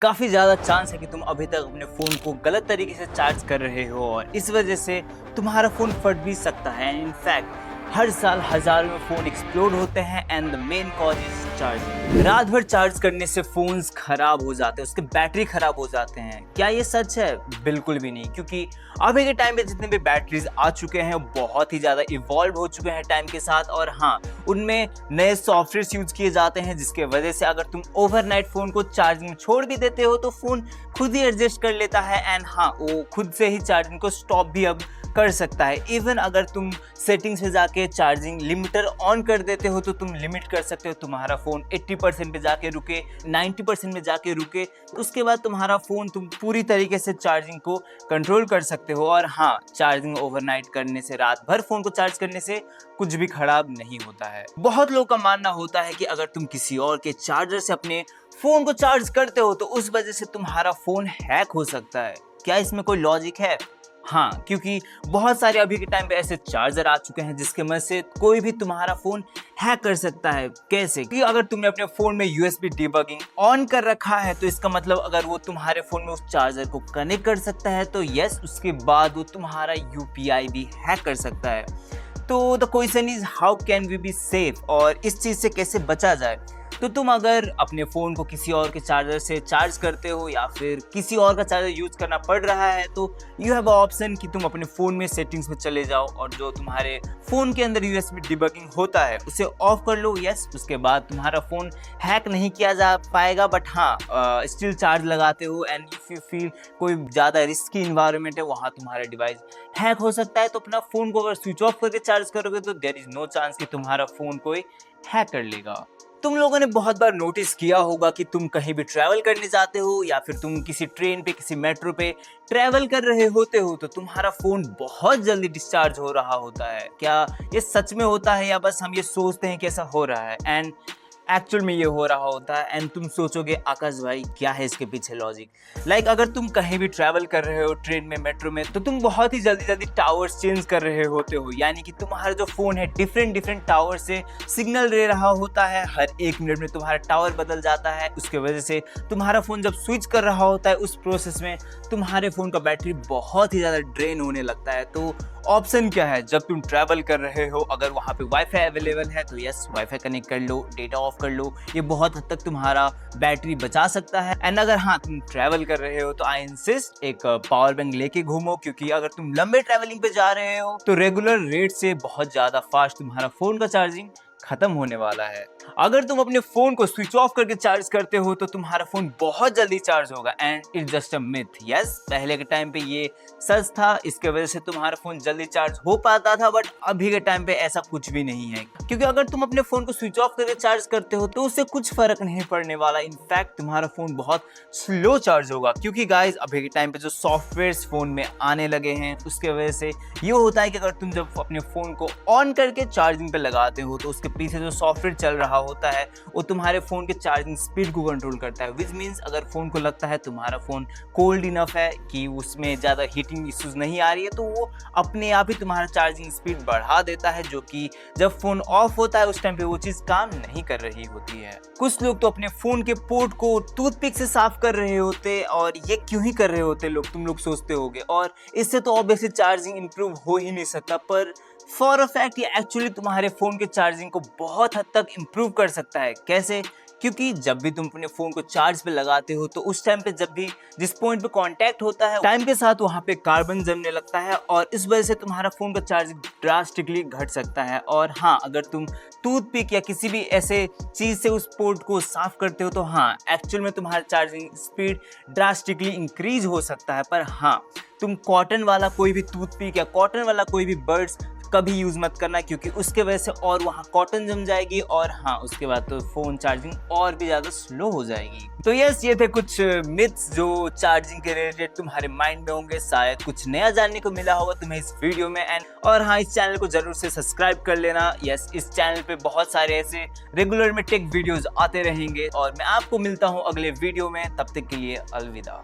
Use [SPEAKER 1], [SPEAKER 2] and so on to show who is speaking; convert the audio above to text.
[SPEAKER 1] काफ़ी ज़्यादा चांस है कि तुम अभी तक अपने फ़ोन को गलत तरीके से चार्ज कर रहे हो और इस वजह से तुम्हारा फ़ोन फट भी सकता है। इनफैक्ट हर साल हज़ारों में फ़ोन एक्सप्लोड होते हैं and the main cause is charging. रात भर चार्ज करने से फ़ोन्स ख़राब हो जाते हैं, उसके बैटरी ख़राब हो जाते हैं। क्या ये सच है? बिल्कुल भी नहीं, क्योंकि अभी के टाइम पे जितने भी बैटरीज आ चुके हैं बहुत ही ज़्यादा इवॉल्व हो चुके हैं टाइम के साथ। और हाँ, उनमें नए सॉफ्टवेयर यूज़ किए जाते हैं जिसके वजह से अगर तुम ओवरनाइट फ़ोन को चार्जिंग में छोड़ भी देते हो तो फ़ोन खुद ही एडजस्ट कर लेता है एंड हाँ, वो खुद से ही चार्जिंग को स्टॉप भी अब कर सकता है। इवन अगर तुम सेटिंग्स में जाके चार्जिंग लिमिटर ऑन कर देते हो तो तुम लिमिट कर सकते हो, तुम्हारा फ़ोन 80% पे जाके रुके, 90% में जाके रुके, उसके बाद तुम्हारा फ़ोन तुम पूरी तरीके से चार्जिंग को कंट्रोल कर सकते हो। और हाँ, चार्जिंग ओवरनाइट करने से, रात भर फ़ोन को चार्ज करने से कुछ भी खराब नहीं होता है। बहुत लोगों का मानना होता है कि अगर तुम किसी और के चार्जर से अपने फ़ोन को चार्ज करते हो तो उस वजह से तुम्हारा फ़ोन हैक हो सकता है। क्या इसमें कोई लॉजिक है? हाँ, क्योंकि बहुत सारे अभी के टाइम पे ऐसे चार्जर आ चुके हैं जिसके मदद से कोई भी तुम्हारा फ़ोन हैक कर सकता है। कैसे? क्योंकि अगर तुमने अपने फ़ोन में यूएसबी डिबगिंग ऑन कर रखा है तो इसका मतलब अगर वो तुम्हारे फ़ोन में उस चार्जर को कनेक्ट कर सकता है तो यस, उसके बाद वो तुम्हारा यूपीआई भी हैक कर सकता है। तो the question is how can we be safe, और इस चीज़ से कैसे बचा जाए? तो तुम अगर अपने फ़ोन को किसी और के चार्जर से चार्ज करते हो या फिर किसी और का चार्जर यूज़ करना पड़ रहा है तो यू हैव ऑप्शन कि तुम अपने फ़ोन में सेटिंग्स में चले जाओ और जो तुम्हारे फ़ोन के अंदर यूएसबी डिबगिंग होता है उसे ऑफ कर लो। यस, उसके बाद तुम्हारा फ़ोन हैक नहीं किया जा पाएगा, बट हाँ, स्टिल चार्ज लगाते हो एंड इफ़ यू फील कोई ज़्यादा रिस्की इन्वायरमेंट है वहाँ तुम्हारा डिवाइस हैक हो सकता है तो अपना फ़ोन को अगर स्विच ऑफ करके चार्ज करोगे तो देयर इज़ नो चांस कि तुम्हारा फ़ोन कोई हैक कर लेगा। तुम लोगों ने बहुत बार नोटिस किया होगा कि तुम कहीं भी ट्रैवल करने जाते हो या फिर तुम किसी ट्रेन पे, किसी मेट्रो पे ट्रैवल कर रहे होते हो तो तुम्हारा फ़ोन बहुत जल्दी डिस्चार्ज हो रहा होता है। क्या ये सच में होता है या बस हम ये सोचते हैं कि ऐसा हो रहा है? एंड एक्चुअल में ये हो रहा होता है एंड तुम सोचोगे आकाश भाई क्या है इसके पीछे लॉजिक? लाइक अगर तुम कहीं भी ट्रैवल कर रहे हो ट्रेन में, मेट्रो में, तो तुम बहुत ही जल्दी टावर्स चेंज कर रहे होते हो, यानी कि तुम्हारा जो फ़ोन है डिफरेंट टावर से सिग्नल दे रहा होता है। हर 1 मिनट में तुम्हारा टावर बदल जाता है, उसके वजह से तुम्हारा फ़ोन जब स्विच कर रहा होता है उस प्रोसेस में तुम्हारे फ़ोन का बैटरी बहुत ही ज़्यादा ड्रेन होने लगता है। तो ऑप्शन क्या है? जब तुम ट्रैवल कर रहे हो, अगर वहाँ पे वाईफाई अवेलेबल है तो यस, वाईफाई कनेक्ट कर लो, डेटा ऑफ कर लो, ये बहुत हद तक तुम्हारा बैटरी बचा सकता है। एंड अगर हाँ, तुम ट्रैवल कर रहे हो तो आई इंसिस्ट एक पावर बैंक लेके घूमो, क्योंकि अगर तुम लंबे ट्रैवलिंग पे जा रहे हो तो रेगुलर रेट से बहुत ज़्यादा फास्ट तुम्हारा फ़ोन का चार्जिंग खत्म होने वाला है। अगर तुम अपने फ़ोन को स्विच ऑफ करके चार्ज करते हो तो तुम्हारा फ़ोन बहुत जल्दी चार्ज होगा and it's just a myth. Yes, पहले के टाइम पे ये सच था, इसके वजह से तुम्हारा फ़ोन जल्दी चार्ज हो पाता था, बट अभी के टाइम पे ऐसा कुछ भी नहीं है, क्योंकि अगर तुम अपने फ़ोन को स्विच ऑफ करके चार्ज करते हो तो उससे कुछ फ़र्क नहीं पड़ने वाला। इनफैक्ट तुम्हारा फ़ोन बहुत स्लो चार्ज होगा, क्योंकि गाइज अभी के टाइम पे जो सॉफ्टवेयर्स फ़ोन में आने लगे हैं उसके वजह से ये होता है कि अगर तुम जब अपने फ़ोन को ऑन करके चार्जिंग पे लगाते हो तो उसके पीछे जो सॉफ्टवेयर चल रहा होता है वो तुम्हारे फ़ोन के चार्जिंग स्पीड को कंट्रोल करता है। विच मीन्स अगर फ़ोन को लगता है तुम्हारा फ़ोन कोल्ड इनफ है कि उसमें ज़्यादा हीटिंग इश्यूज नहीं आ रही है तो वो अपने आप ही तुम्हारा चार्जिंग स्पीड बढ़ा देता है, जो कि जब फ़ोन ऑफ होता है उस टाइम पे वो चीज़ काम नहीं कर रही होती है। कुछ लोग तो अपने फ़ोन के पोर्ट को टूथपिक से साफ कर रहे होते, और ये क्यों ही कर रहे होते लोग, तुम लोग सोचते होगे, और इससे तो ऑब्वियसली चार्जिंग इंप्रूव हो ही नहीं सकता। पर फॉर अ फैक्ट ये एक्चुअली तुम्हारे फ़ोन के चार्जिंग को बहुत हद तक इम्प्रूव कर सकता है। कैसे? क्योंकि जब भी तुम अपने फ़ोन को चार्ज पे लगाते हो तो उस टाइम पे जब भी जिस पॉइंट पे कांटेक्ट होता है टाइम के साथ वहाँ पे कार्बन जमने लगता है और इस वजह से तुम्हारा फ़ोन का चार्जिंग ड्रास्टिकली घट सकता है। और हाँ, अगर तुम टूथपिक या किसी भी ऐसे चीज़ से उस पोर्ट को साफ करते हो तो हाँ, एक्चुअल में तुम्हारा चार्जिंग स्पीड ड्रास्टिकली इंक्रीज हो सकता है। पर हाँ, तुम कॉटन वाला कोई भी टूथपिक या कॉटन वाला कोई भी बड्स कभी यूज़ मत करना, क्योंकि उसके वजह से और वहाँ कॉटन जम जाएगी और हाँ, उसके बाद तो फ़ोन चार्जिंग और भी ज़्यादा स्लो हो जाएगी। तो यस, ये थे कुछ मिथ्स जो चार्जिंग के रिलेटेड तुम्हारे माइंड में होंगे। शायद कुछ नया जानने को मिला होगा तुम्हें इस वीडियो में। और हाँ, इस चैनल को जरूर से सब्सक्राइब कर लेना। यस, इस चैनल पे बहुत सारे ऐसे रेगुलर में टेक वीडियोज़ आते रहेंगे और मैं आपको मिलता हूँ अगले वीडियो में। तब तक के लिए अलविदा।